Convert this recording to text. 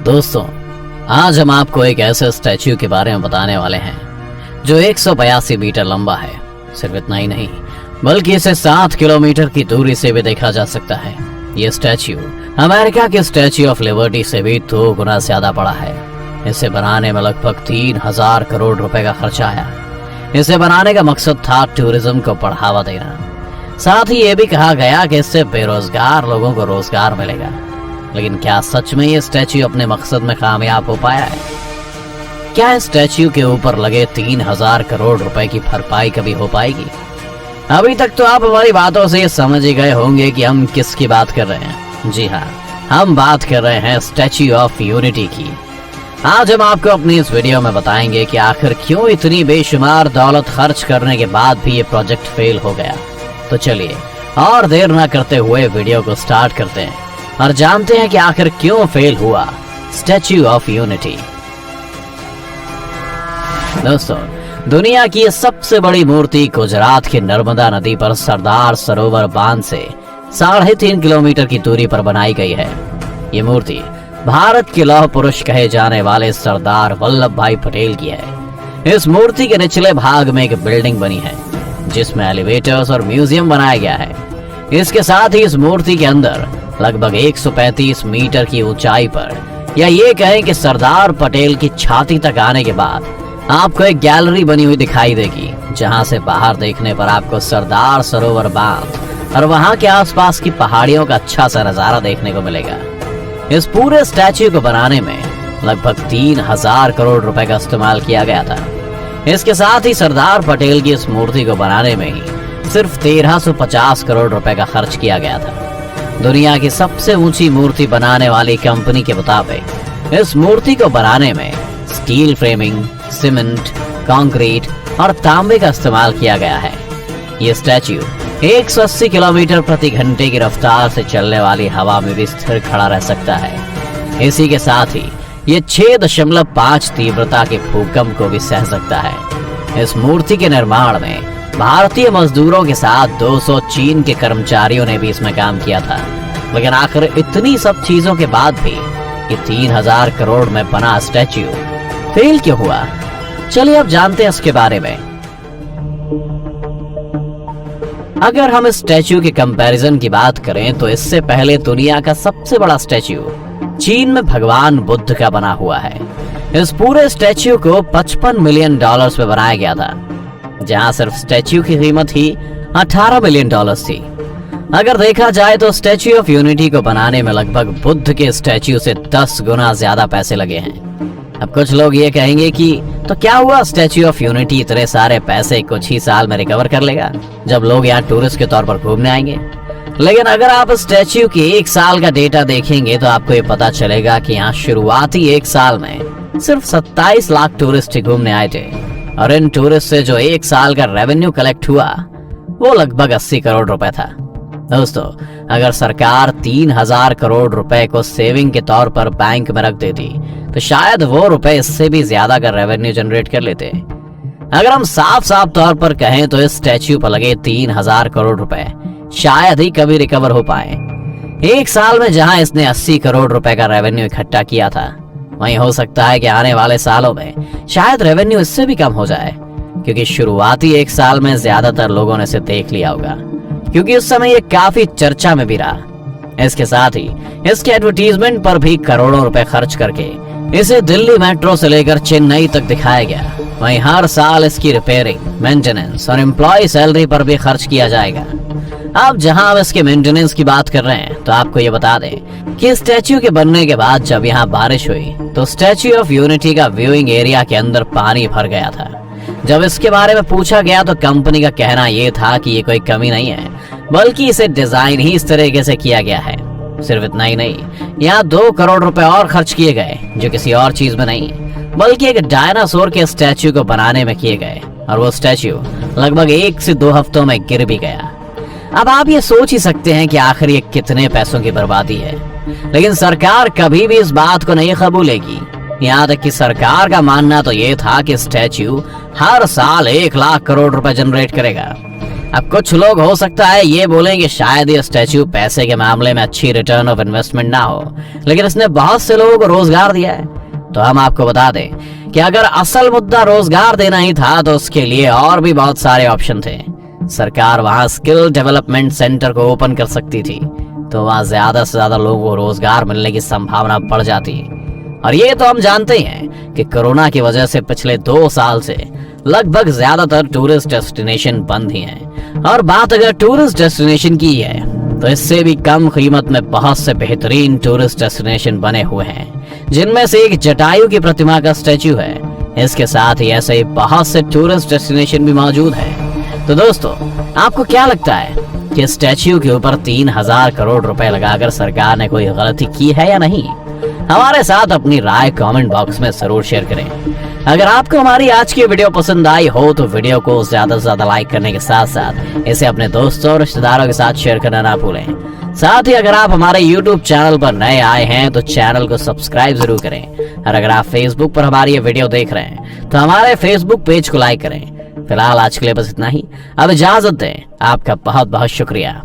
दोस्तों, आज हम आपको एक ऐसे स्टैच्यू के बारे में बताने वाले हैं जो 182 मीटर लंबा है। सिर्फ इतना ही नहीं, बल्कि इसे 7 किलोमीटर की दूरी से भी देखा जा सकता है। ये स्टैच्यू अमेरिका के स्टैच्यू ऑफ लिबर्टी से भी 2 गुना ज्यादा बड़ा है। इसे बनाने में लगभग 3000 करोड़ रुपए का खर्चा आया। इसे बनाने का मकसद था टूरिज्म को बढ़ावा देना। साथ ही ये भी कहा गया कि इससे बेरोजगार लोगों को रोजगार मिलेगा। लेकिन क्या सच में ये स्टैच्यू अपने मकसद में कामयाब हो पाया है? क्या इस स्टैच्यू के ऊपर लगे 3000 करोड़ रुपए की भरपाई कभी हो पाएगी? अभी तक तो आप हमारी बातों से ये समझ ही गए होंगे कि हम किसकी बात कर रहे हैं। जी हाँ, हम बात कर रहे हैं स्टैच्यू ऑफ यूनिटी की। आज हम आपको अपनी इस वीडियो में बताएंगे कि आखिर क्यों इतनी बेशुमार दौलत खर्च करने के बाद भी ये प्रोजेक्ट फेल हो गया। तो चलिए और देर ना करते हुए वीडियो को स्टार्ट करते हैं और जानते हैं कि आखिर क्यों फेल हुआ स्टैच्यू ऑफ यूनिटी। दोस्तों, दुनिया की सबसे बड़ी मूर्ति गुजरात की नर्मदा नदी पर सरदार सरोवर बांध से 3.5 किलोमीटर की दूरी पर बनाई गई है। ये मूर्ति भारत के लौह पुरुष कहे जाने वाले सरदार वल्लभ भाई पटेल की है। इस मूर्ति के निचले भाग में एक बिल्डिंग बनी है जिसमें एलिवेटर्स और म्यूजियम बनाया गया है। इसके साथ ही इस मूर्ति के अंदर लगभग 135 मीटर की ऊंचाई पर, या ये कहें कि सरदार पटेल की छाती तक आने के बाद आपको एक गैलरी बनी हुई दिखाई देगी, जहां से बाहर देखने पर आपको सरदार सरोवर बांध और वहां के आसपास की पहाड़ियों का अच्छा सा नजारा देखने को मिलेगा। इस पूरे स्टैच्यू को बनाने में लगभग 3000 करोड़ रुपए का इस्तेमाल किया गया था। इसके साथ ही सरदार पटेल की इस मूर्ति को बनाने में ही सिर्फ 1350 करोड़ रुपए का खर्च किया गया था। दुनिया की सबसे ऊंची मूर्ति बनाने वाली कंपनी के मुताबिक इस मूर्ति को बनाने में स्टील फ्रेमिंग, सीमेंट, कंक्रीट और तांबे का इस्तेमाल किया गया है। ये स्टैच्यू 180 किलोमीटर प्रति घंटे की रफ्तार से चलने वाली हवा में भी स्थिर खड़ा रह सकता है। इसी के साथ ही ये 6.5 तीव्रता के भूकंप को भी सह सकता है। इस मूर्ति के निर्माण में भारतीय मजदूरों के साथ 200 चीन के कर्मचारियों ने भी इसमें काम किया था। लेकिन आखिर इतनी सब चीजों के बाद भी ये 3000 करोड़ में बना स्टैच्यू फेल क्यों हुआ? चलिए अब जानते हैं इसके बारे में। अगर हम इस स्टैच्यू के कंपैरिजन की बात करें तो इससे पहले दुनिया का सबसे बड़ा स्टैच्यू चीन में भगवान बुद्ध का बना हुआ है। इस पूरे स्टैच्यू को $55 मिलियन में बनाया गया था, जहां सिर्फ स्टैच्यू की कीमत ही $18 मिलियन थी। अगर देखा जाए तो स्टैच्यू ऑफ यूनिटी को बनाने में लगभग बुद्ध के स्टैच्यू से 10 गुना ज्यादा पैसे लगे हैं। अब कुछ लोग ये कहेंगे कि तो क्या हुआ, स्टैच्यू ऑफ यूनिटी इतने सारे पैसे कुछ ही साल में रिकवर कर लेगा जब लोग यहाँ टूरिस्ट के तौर पर घूमने आएंगे। लेकिन अगर आप स्टैच्यू के 1 साल का डेटा देखेंगे तो आपको ये पता चलेगा कि यहाँ शुरुआती 1 साल में सिर्फ 27 लाख टूरिस्ट ही घूमने आए थे और इन टूरिस्ट से जो 1 साल का रेवेन्यू कलेक्ट हुआ वो लगभग 80 करोड़ रुपए था। दोस्तों, अगर सरकार 3000 करोड़ रुपए को सेविंग के तौर पर बैंक में रख देती तो शायद वो रुपए इससे भी ज्यादा का रेवेन्यू जनरेट कर लेते। अगर हम साफ साफ तौर पर कहें तो इस स्टैच्यू पर लगे 3000 करोड़ रुपए शायद ही कभी रिकवर हो पाए। 1 साल में जहां इसने 80 करोड़ रुपए का रेवेन्यू इकट्ठा किया था, वहीं हो सकता है कि आने वाले सालों में शायद रेवेन्यू इससे भी कम हो जाए, क्योंकि शुरुआती 1 साल में ज्यादातर लोगों ने इसे देख लिया होगा, क्योंकि उस समय ये काफी चर्चा में भी रहा। इसके साथ ही इसके एडवर्टीजमेंट पर भी करोड़ों रुपए खर्च करके इसे दिल्ली मेट्रो से लेकर चेन्नई तक दिखाया गया। वहीं हर साल इसकी रिपेयरिंग, मेंटेनेंस और एम्प्लॉय सैलरी पर भी खर्च किया जाएगा। अब जहां हम इसके मेंटेनेंस की बात कर रहे हैं तो आपको ये बता दें कि स्टैच्यू के बनने के बाद जब यहाँ बारिश हुई तो स्टैच्यू ऑफ यूनिटी का व्यूइंग एरिया के अंदर पानी भर गया था। जब इसके बारे में पूछा गया तो कंपनी का कहना यह था कि ये कोई कमी नहीं है, बल्कि इसे डिजाइन ही इस तरीके से किया गया है। सिर्फ इतना ही नहीं, यहाँ 2 करोड़ रुपए और खर्च किए गए जो किसी और चीज में नहीं बल्कि एक डायनासोर के स्टैच्यू को बनाने में किए गए, और वो स्टैच्यू लगभग 1 से 2 हफ्तों में गिर भी गया। अब आप ये सोच ही सकते हैं कि आखिर ये कितने पैसों की बर्बादी है। लेकिन सरकार कभी भी इस बात को नहीं कबूलेगी। यहाँ तक कि सरकार का मानना तो ये था कि स्टैच्यू हर साल 1 लाख करोड़ रुपए जनरेट करेगा। अब कुछ लोग हो सकता है ये बोलें कि शायद ये स्टैच्यू पैसे के मामले में अच्छी रिटर्न ऑफ इन्वेस्टमेंट ना हो, लेकिन इसने बहुत से लोगों को रोजगार दिया है। तो हम आपको बता दें कि अगर असल मुद्दा रोजगार देना ही था तो उसके लिए और भी बहुत सारे ऑप्शन थे। सरकार वहां स्किल डेवलपमेंट सेंटर को ओपन कर सकती थी, तो वहां ज्यादा से ज्यादा लोगों को रोजगार मिलने की संभावना बढ़ जाती। और ये तो हम जानते ही हैं कि कोरोना की वजह से पिछले 2 साल से लगभग ज्यादातर टूरिस्ट डेस्टिनेशन बंद ही हैं। और बात अगर टूरिस्ट डेस्टिनेशन की है तो इससे भी कम कीमत में बहुत से बेहतरीन टूरिस्ट डेस्टिनेशन बने हुए हैं, जिनमें से एक जटायु की प्रतिमा का स्टैच्यू है। इसके साथ ही ऐसे ही बहुत से टूरिस्ट डेस्टिनेशन भी मौजूद हैं। तो दोस्तों, आपको क्या लगता है कि स्टैच्यू के ऊपर 3000 करोड़ रुपए लगाकर सरकार ने कोई गलती की है या नहीं? हमारे साथ अपनी राय कमेंट बॉक्स में जरूर शेयर करें। अगर आपको हमारी आज की वीडियो पसंद आई हो तो वीडियो को ज्यादा से ज्यादा लाइक करने के साथ साथ इसे अपने दोस्तों और रिश्तेदारों के साथ शेयर करना ना भूलें। साथ ही अगर आप हमारे YouTube चैनल पर नए आए हैं तो चैनल को सब्सक्राइब जरूर करें। और अगर आप Facebook पर हमारी ये वीडियो देख रहे हैं तो हमारे Facebook पेज को लाइक करें। फिलहाल आज के लिए बस इतना ही। अब इजाजत दें। आपका बहुत बहुत शुक्रिया।